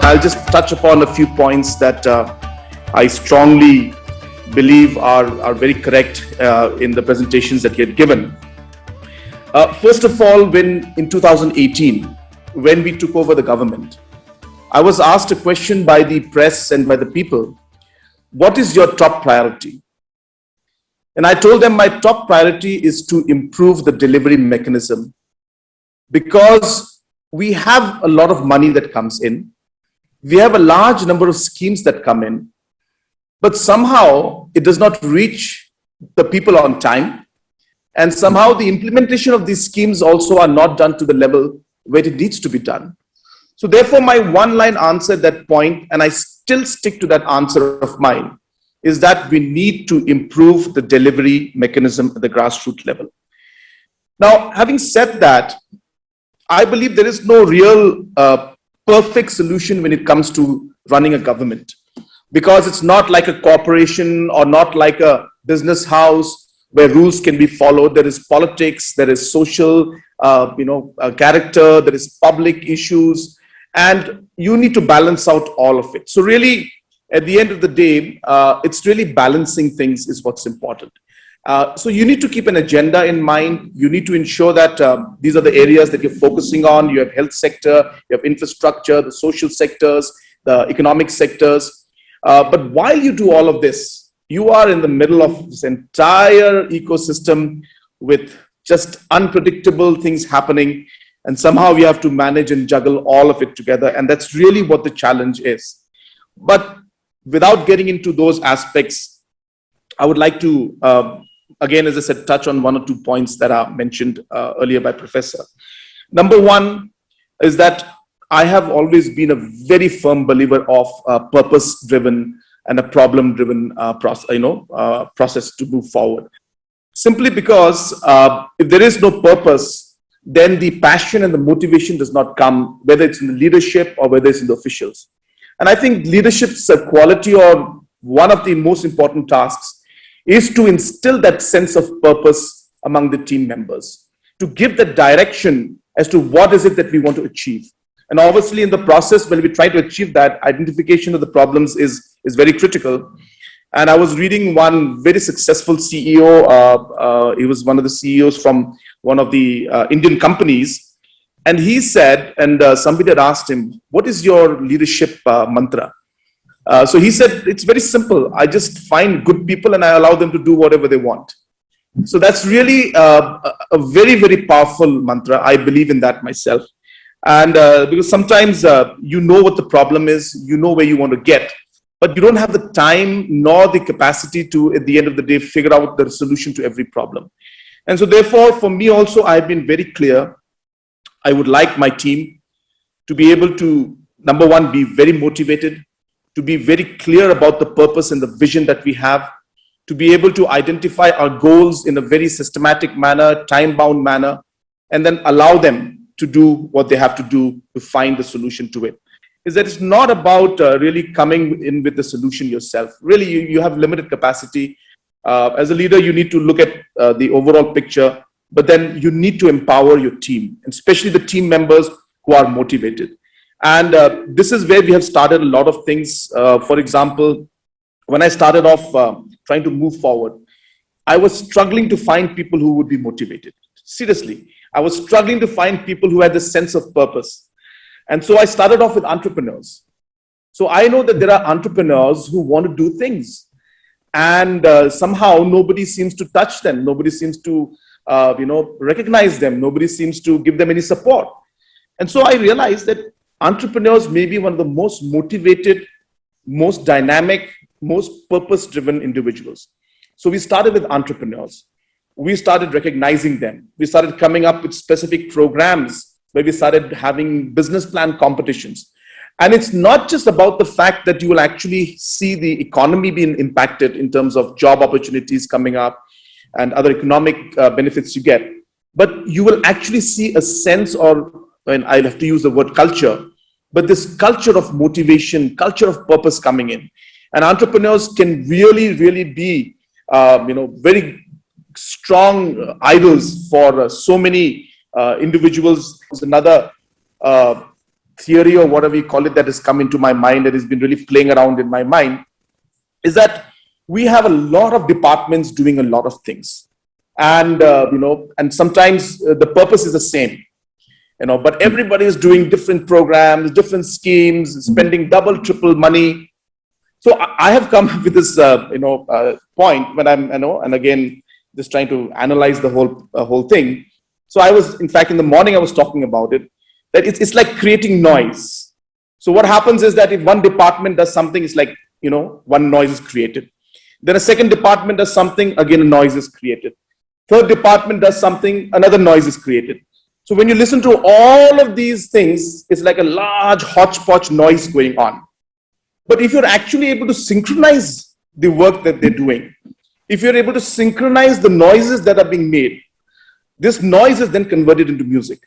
I'll just touch upon a few points that I strongly believe are very correct in the presentations that you had given. First of all, in 2018, when we took over the government, I was asked a question by the press and by the people, what is your top priority? And I told them my top priority is to improve the delivery mechanism, because we have a lot of money that comes in. We have a large number of schemes that come in, but somehow it does not reach the people on time. And somehow the implementation of these schemes also are not done to the level where it needs to be done. So therefore, my one-line answer at that point, and I still stick to that answer of mine, is that we need to improve the delivery mechanism at the grassroots level. Now, having said that, I believe there is no real perfect solution when it comes to running a government, because it's not like a corporation or not like a business house where rules can be followed. There is politics, there is social character, there is public issues, and you need to balance out all of it. So really, at the end of the day, it's really balancing things is what's important. So you need to keep an agenda in mind. You need to ensure that these are the areas that you're focusing on. You have health sector, you have infrastructure, the social sectors, the economic sectors. But while you do all of this, you are in the middle of this entire ecosystem with just unpredictable things happening. And somehow you have to manage and juggle all of it together. And that's really what the challenge is. But without getting into those aspects, I would like to again, as I said, touch on one or 2 points that are mentioned earlier by Professor. Number one is that I have always been a very firm believer of purpose-driven and a problem-driven process to move forward. Simply because if there is no purpose, then the passion and the motivation does not come, whether it's in the leadership or whether it's in the officials. And I think leadership's quality, or one of the most important tasks, is to instill that sense of purpose among the team members, to give the direction as to what is it that we want to achieve. And obviously in the process, when we try to achieve that, identification of the problems is very critical. And I was reading one very successful CEO, he was one of the CEOs from one of the Indian companies. And he said, and somebody had asked him, what is your leadership mantra? So he said, it's very simple. I just find good people and I allow them to do whatever they want. So that's really a very, very powerful mantra. I believe in that myself. And because sometimes you know what the problem is, you know where you want to get, but you don't have the time nor the capacity to, at the end of the day, figure out the solution to every problem. And so therefore, for me also, I've been very clear. I would like my team to be able to, number one, be very motivated, to be very clear about the purpose and the vision that we have, to be able to identify our goals in a very systematic manner, time-bound manner, and then allow them to do what they have to do to find the solution to it. Is that it's not about really coming in with the solution yourself. Really, you have limited capacity. As a leader, you need to look at the overall picture, but then you need to empower your team, and especially the team members who are motivated. And this is where we have started a lot of things. For example, when I started off trying to move forward, I was struggling to find people who would be motivated. Seriously, I was struggling to find people who had this sense of purpose. And so I started off with entrepreneurs. So I know that there are entrepreneurs who want to do things, and somehow nobody seems to touch them. Nobody seems to recognize them. Nobody seems to give them any support. And so I realized that entrepreneurs may be one of the most motivated, most dynamic, most purpose-driven individuals. So we started with entrepreneurs. We started recognizing them. We started coming up with specific programs where we started having business plan competitions. And it's not just about the fact that you will actually see the economy being impacted in terms of job opportunities coming up and other economic benefits you get, but you will actually see a sense, or and I'll have to use the word culture, but this culture of motivation, culture of purpose coming in. And entrepreneurs can really be, very strong idols for so many individuals. There's another theory or whatever you call it that has come into my mind, that has been really playing around in my mind, is that we have a lot of departments doing a lot of things. And, and sometimes the purpose is the same, but everybody is doing different programs, different schemes, spending double, triple money. So I have come up with this, point when I'm, and again, just trying to analyze the whole thing. So I was, in fact, in the morning, I was talking about it, that it's like creating noise. So what happens is that if one department does something, it's like, one noise is created. Then a second department does something, again, a noise is created. Third department does something, another noise is created. So when you listen to all of these things, it's like a large hodgepodge noise going on. But if you're actually able to synchronize the work that they're doing, if you're able to synchronize the noises that are being made, this noise is then converted into music.